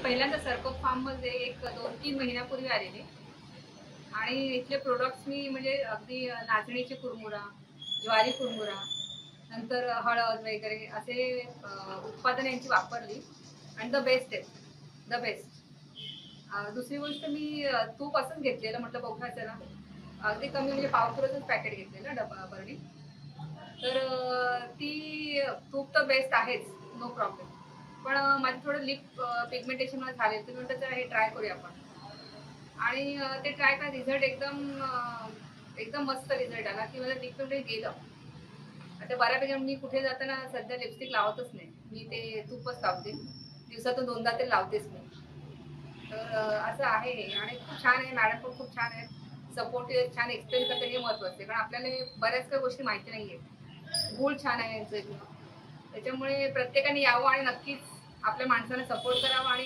पहिल्यांदा सर्को फार्ममध्ये एक 2-3 महिन्यापूर्वी आलेले आणि इथले प्रोडक्ट्स मी म्हणजे अगदी नाचणीची कुरमुरा, ज्वारी कुरमुरा, नंतर हळद वगैरे असे उत्पादनं यांची वापरली आणि द बेस्ट आहे, द बेस्ट. दुसरी गोष्ट मी तूप असंच घेतलेलं, म्हटलं बघूया चला. अगदी कमी म्हणजे पाव किलोचंच पॅकेट घेतलेलं डबा बरणी. तर ती तूप तर बेस्ट आहेच, नो प्रॉब्लेम. पण माझं थोडं लिप पिगमेंटेशन झाले, तुम्ही म्हटलं हे ट्राय करूया आपण. आणि ते ट्राय करा, रिझल्ट एकदम मस्त रिझल्ट आला की मला लिप गेलं. आता बऱ्यापैकी मी कुठे जाताना सध्या लिपस्टिक लावतच नाही, मी ते तूपच लावते. दिवसातून 2दा तरी लावतेच मी. तर असं आहे हे आणि खूप छान आहे. मॅडम पण खूप छान आहेत, सपोर्टिव्ह, छान एक्सप्लेन करते, हे महत्वाचं आहे. कारण आपल्याला बऱ्याच काही गोष्टी माहिती नाहीये. गुळ छान आहे यांचं, त्याच्यामुळे प्रत्येकाने यावं आणि नक्कीच आपल्या माणसाला सपोर्ट करावा आणि